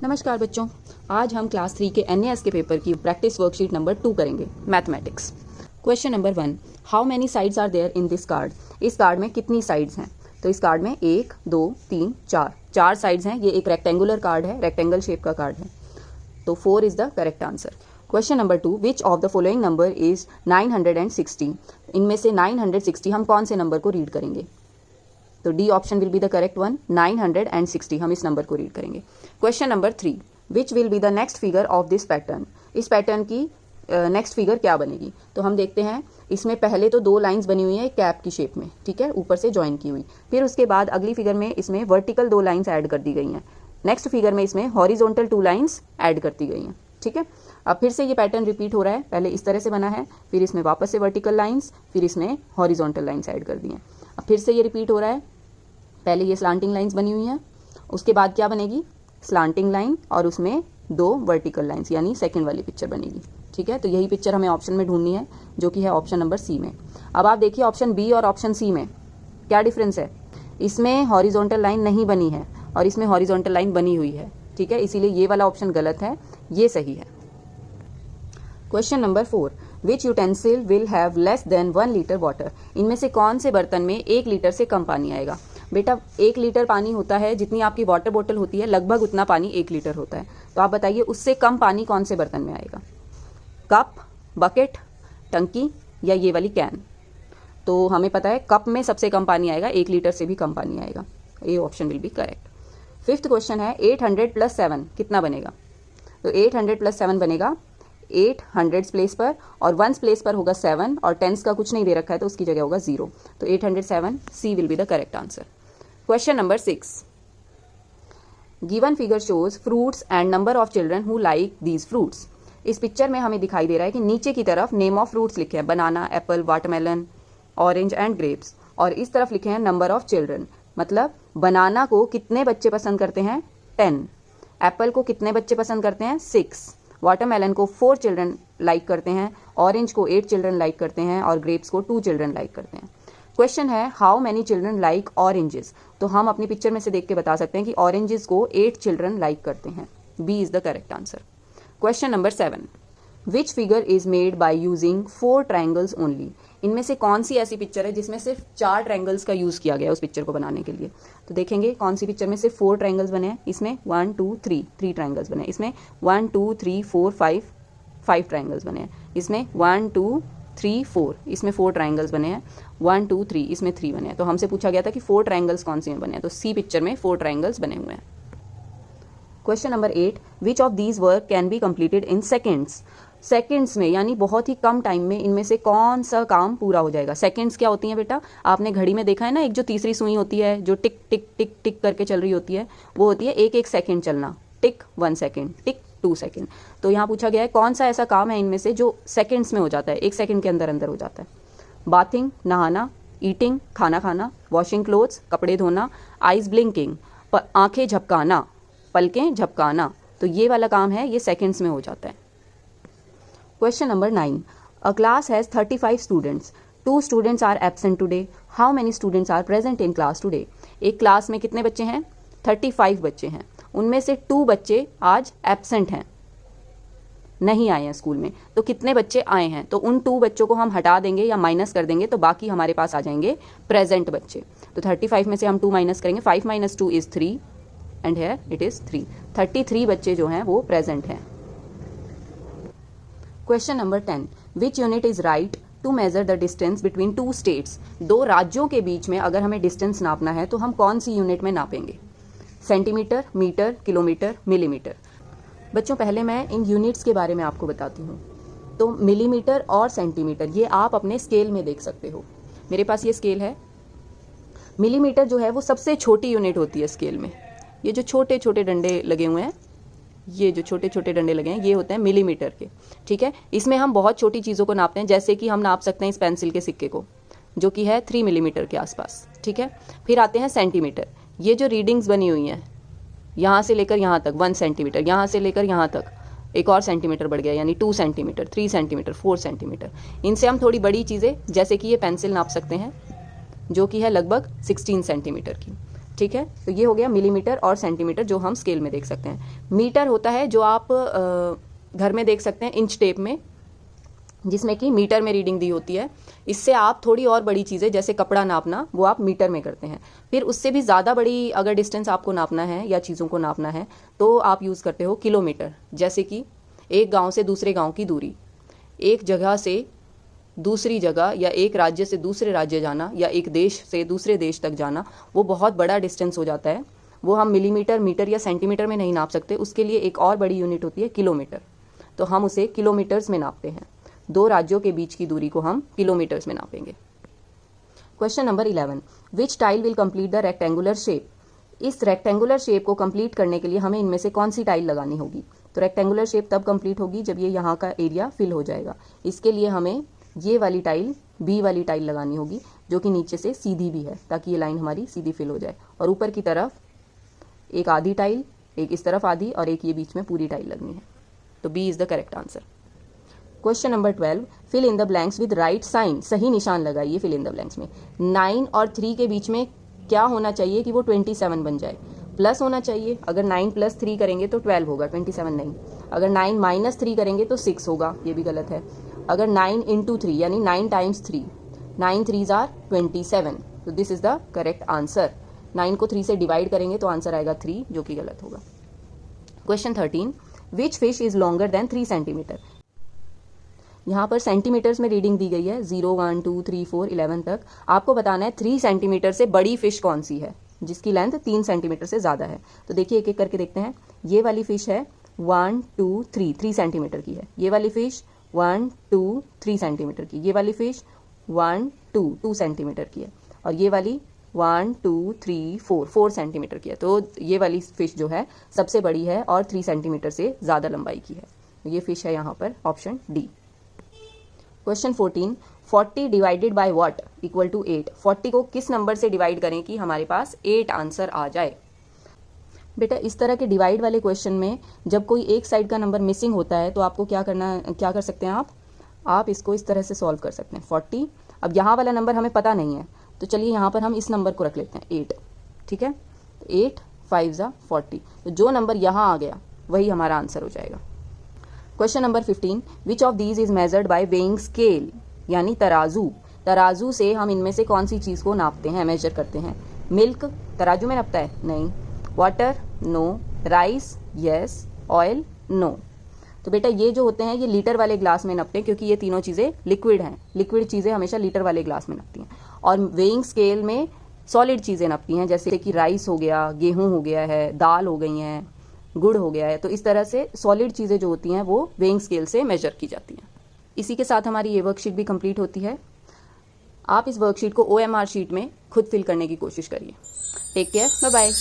नमस्कार बच्चों, आज हम क्लास 3 के NAS के पेपर की प्रैक्टिस वर्कशीट नंबर 2 करेंगे, mathematics. Question number 1, how many sides are there in this card. इस कार्ड में कितनी साइड्स हैं? तो इस कार्ड में 1, 2, 3, 4 साइड्स हैं। ये एक रेक्टेंगुलर कार्ड है, रेक्टेंगल शेप का कार्ड है, तो 4 is the correct answer. Question number 2, which of the following number is 960। इनमें से 960 हम कौन से नंबर को रीड करेंगे? तो D option will be the correct one, 960 हम इस नंबर को रीड करेंगे। Question number 3, which will be the next figure of this pattern. इस पैटर्न की नेक्स्ट फिगर क्या बनेगी? तो हम देखते हैं, इसमें पहले तो 2 लाइंस बनी हुई है कैप की शेप में, ठीक है, ऊपर से ज्वाइन की हुई। फिर उसके बाद अगली फिगर में इसमें वर्टिकल 2 लाइंस ऐड कर दी गई हैं। नेक्स्ट फिगर में इसमें हॉरिजॉन्टल 2 लाइंस ऐड कर दी गई हैं, ठीक है। अब फिर से ये पैटर्न रिपीट हो रहा है, पहले इस तरह से बना है, फिर इसमें वापस से वर्टिकल लाइंस, फिर इसमें हॉरिजॉन्टल लाइंस ऐड कर दी हैं। अब फिर से ये रिपीट हो रहा है, पहले ये स्लांटिंग लाइंस बनी हुई हैं, उसके बाद क्या बनेगी? स्लांटिंग लाइन और उसमें 2 वर्टिकल लाइंस, यानी सेकंड वाली पिक्चर बनेगी, ठीक है। तो यही पिक्चर हमें ऑप्शन में ढूंढनी है, जो कि है ऑप्शन नंबर सी में। अब आप देखिए ऑप्शन बी और ऑप्शन सी में क्या डिफरेंस है। इसमें हॉरिजॉन्टल लाइन नहीं बनी है और इसमें हॉरिजॉन्टल लाइन बनी हुई है, ठीक है, इसीलिए ये वाला ऑप्शन गलत है, ये सही है। Question number 4, which utensil will have less than 1 litre water. इनमें से कौन से बर्तन में 1 लीटर से कम पानी आएगा? बेटा 1 लीटर पानी होता है, जितनी आपकी वाटर बोतल होती है लगभग उतना पानी 1 लीटर होता है। तो आप बताइए उससे कम पानी कौन से बर्तन में आएगा? कप, बकेट, टंकी या ये वाली कैन? तो हमें पता है कप में सबसे कम पानी आएगा, 1 लीटर से भी कम पानी आएगा, ये option will be correct. 5th question है 800 + 7 कितना बनेगा? तो 800 + 7 बनेगा 8 100s प्लेस पर और 1s प्लेस पर होगा 7 और 10s का कुछ नहीं दे रखा है तो उसकी जगह होगा 0। तो 807 C will be the correct answer. Question number 6, given figure shows fruits and number of children who like these fruits. इस पिक्चर में हमें दिखाई दे रहा है कि नीचे की तरफ नेम ऑफ फ्रूट्स लिखे हैं, banana, apple, watermelon, orange and grapes, और इस तरफ लिखे हैं नंबर ऑफ चिल्ड्रन। मतलब बनाना को कितने बच्चे पसंद करते हैं? 10। एप्पल को कितने बच्चे पसंद करते हैं? 6। वाटरमेलन को 4 चिल्ड्रन लाइक करते हैं, ऑरेंज को 8 चिल्ड्रन लाइक करते हैं और ग्रेप्स को 2 चिल्ड्रन लाइक करते हैं। क्वेश्चन है how many children like oranges. तो हम अपनी पिक्चर में से देख के बता सकते हैं कि ऑरेंजेस को 8 चिल्ड्रन लाइक करते हैं, B is the correct answer. Question number 7, which figure is made by using 4 triangles only. इनमें से कौन सी ऐसी पिक्चर है जिसमें सिर्फ 4 ट्राइंगल्स का यूज किया गया उस पिक्चर को बनाने के लिए? तो देखेंगे कौन सी पिक्चर में सिर्फ 4 ट्राइंगल्स बने हैं। इसमें 1 2 3 ट्राइंगल्स बने हैं। इसमें 1 2 3 4 5 ट्राइंगल्स बने हैं। इसमें 1 2 3 4 इसमें 4 ट्राइंगल्स बने हैं। 1 2 3 इसमें 3 बने हैं। तो हमसे पूछा गया था कि 4 ट्राइंगल्स कौन से में बने हैं, तो सी पिक्चर में 4 ट्राइंगल्स बने हुए हैं। Question number 8, which of these work can be completed in seconds. Seconds में, यानी बहुत ही कम टाइम में इनमें से कौन सा काम पूरा हो जाएगा? सेकेंड्स क्या होती हैं बेटा? आपने घड़ी में देखा है ना, एक जो तीसरी सुई होती है जो टिक टिक टिक टिक करके चल रही होती है, वो होती है 1 1 सेकेंड चलना। टिक 1 सेकेंड, टिक 2 सेकेंड। तो यहाँ पूछा गया है कौन सा ऐसा काम है इनमें से जो सेकेंड्स में हो जाता है, 1 सेकेंड के अंदर अंदर हो जाता है? बाथिंग, नहाना, ईटिंग, खाना खाना, वॉशिंग क्लोथ्स, कपड़े धोना, आइज ब्लिंकिंग, आंखें झपकाना, पलकें झपकाना। तो ये वाला काम है, ये सेकेंड्स में हो जाता है। Question number 9, a class has 35 students, 2 students are absent today, how many students are present in class today. एक क्लास में कितने बच्चे हैं? 35 बच्चे हैं, उनमें से 2 बच्चे आज एब्सेंट हैं, नहीं आए हैं स्कूल में। तो कितने बच्चे आए हैं? तो उन 2 बच्चों को हम हटा देंगे या माइनस कर देंगे, तो बाकी हमारे पास आ जाएंगे प्रेजेंट बच्चे। तो 35 में से हम 2 माइनस करेंगे, 5 - 2 is 3 and here it is 3। 33 बच्चे जो हैं वो प्रेजेंट हैं। Question number 10, which unit is right to measure the distance between 2 states. 2 राज्यों के बीच में अगर हमें डिस्टेंस नापना है तो हम कौन सी यूनिट में नापेंगे? Centimetre, metre, kilometre, millimetre. बच्चों पहले मैं इन यूनिट्स के बारे में आपको बताती हूँ। तो मिलीमीटर और सेंटीमीटर ये आप अपने स्केल में देख सकते हो। मेरे पास ये स्केल है। मिलीमीटर जो है वो सबसे छोटी यूनिट होती है स्केल में। ये जो छोटे छोटे डंडे लगे हुए हैं, ये जो छोटे छोटे डंडे लगे हैं, ये होते हैं मिलीमीटर के, ठीक है। इसमें हम बहुत छोटी चीज़ों को नापते हैं, जैसे कि हम नाप सकते हैं इस पेंसिल के सिक्के को, जो कि है 3 मिलीमीटर के आसपास, ठीक है। फिर आते हैं सेंटीमीटर। ये जो रीडिंग्स बनी हुई हैं, यहाँ से लेकर यहाँ तक 1 सेंटीमीटर, यहाँ से लेकर यहाँ तक एक और सेंटीमीटर बढ़ गया, यानी 2 सेंटीमीटर, 3 सेंटीमीटर, 4 सेंटीमीटर। इनसे हम थोड़ी बड़ी चीज़ें जैसे कि ये पेंसिल नाप सकते हैं, जो कि है लगभग 16 सेंटीमीटर की। ठीक है, तो ये हो गया मिलीमीटर और सेंटीमीटर जो हम स्केल में देख सकते हैं। मीटर होता है जो आप घर में देख सकते हैं इंच टेप में, जिसमें कि मीटर में रीडिंग दी होती है। इससे आप थोड़ी और बड़ी चीज़ें जैसे कपड़ा नापना वो आप मीटर में करते हैं। फिर उससे भी ज़्यादा बड़ी अगर डिस्टेंस आपको नापना है या चीज़ों को नापना है तो आप यूज़ करते हो किलोमीटर। जैसे कि एक गांव से दूसरे गांव की दूरी, एक जगह से दूसरी जगह या एक राज्य से दूसरे राज्य जाना या एक देश से दूसरे देश तक जाना, वो बहुत बड़ा डिस्टेंस हो जाता है। वो हम मिलीमीटर, मीटर या सेंटीमीटर में नहीं नाप सकते, उसके लिए एक और बड़ी यूनिट होती है किलोमीटर, तो हम उसे किलोमीटर्स में नापते हैं। दो राज्यों के बीच की दूरी को हम किलोमीटर्स में नापेंगे। Question number 11, which tile will complete the rectangular shape. इस रेक्टेंगुलर शेप को कंप्लीट करने के लिए हमें इनमें से कौन सी टाइल लगानी होगी। तो रेक्टेंगुलर शेप तब कंप्लीट होगी जब ये यहाँ का एरिया फिल हो जाएगा। इसके लिए हमें ये वाली टाइल, बी वाली टाइल लगानी होगी जो कि नीचे से सीधी भी है ताकि ये लाइन हमारी सीधी फिल हो जाए, और ऊपर की तरफ एक आधी टाइल, एक इस तरफ आधी और एक ये बीच में पूरी टाइल लगनी है। तो B is the correct answer. Question number 12, fill in the blanks with right sign. सही निशान लगाइए फिल इन द ब्लैंक्स में। 9 और 3 के बीच में क्या होना चाहिए कि वो 27 बन जाए। प्लस होना चाहिए, अगर 9 + 3 करेंगे तो 12 होगा, 27 नहीं। अगर 9 - 3 करेंगे तो 6 होगा, ये भी गलत है। अगर 9 × 3 यानी 9 × 3, 9 3s are 27, तो this is the correct answer. 9 को 3 से डिवाइड करेंगे तो आंसर आएगा 3, जो कि गलत होगा। Question 13, which fish is longer than 3 centimetre. यहाँ पर सेंटीमीटर्स में रीडिंग दी गई है 0 1 2 3 4 11 तक। आपको बताना है 3 सेंटीमीटर से बड़ी फिश कौन सी है जिसकी लेंथ 3 सेंटीमीटर से ज़्यादा है। तो देखिए एक एक करके देखते हैं। ये वाली फिश है 1 2 3, 3 सेंटीमीटर की है। ये वाली फिश 1 2 3 सेंटीमीटर की। ये वाली फिश 1 2 2 सेंटीमीटर की है। और ये वाली 1 2 3 4 4 सेंटीमीटर की है। तो ये वाली फिश जो है सबसे बड़ी है और 3 सेंटीमीटर से ज़्यादा लंबाई की है। ये फिश है यहाँ पर option D. Question 14, 40 divided by what equal to 8। 40 को किस नंबर से डिवाइड करें कि हमारे पास 8 आंसर आ जाए। बेटा इस तरह के डिवाइड वाले क्वेश्चन में जब कोई एक साइड का नंबर मिसिंग होता है तो आपको क्या कर सकते हैं आप इसको इस तरह से सॉल्व कर सकते हैं। 40, अब यहाँ वाला नंबर हमें पता नहीं है तो चलिए यहाँ पर हम इस नंबर को रख लेते हैं 8, ठीक है। 8 5 = 40, तो जो नंबर यहाँ आ गया वही हमारा आंसर हो जाएगा। Question number 15, which of these is measured by weighing scale, यानी तराजू। तराजू से हम इनमें से कौन सी चीज़ को नापते हैं, मेजर करते हैं। मिल्क तराजू में नापता है, नहीं। Water, no. Rice, yes. Oil, no. तो बेटा ये जो होते हैं ये लीटर वाले ग्लास में नापते हैं क्योंकि ये तीनों चीज़ें लिक्विड हैं। लिक्विड चीज़ें हमेशा लीटर वाले ग्लास में नापती हैं। और वेइंग स्केल में सॉलिड चीज़ें नापती हैं, जैसे कि राइस हो गया, गेहूँ हो गया है, दाल हो गई हैं, गुड़ हो गया है। तो इस तरह से सॉलिड चीज़ें जो होती हैं वो वेइंग स्केल से मेजर की जाती हैं। इसी के साथ हमारी ये वर्कशीट भी कंप्लीट होती है। आप इस वर्कशीट को OMR शीट में खुद फिल करने की कोशिश करिए। Take care, bye bye.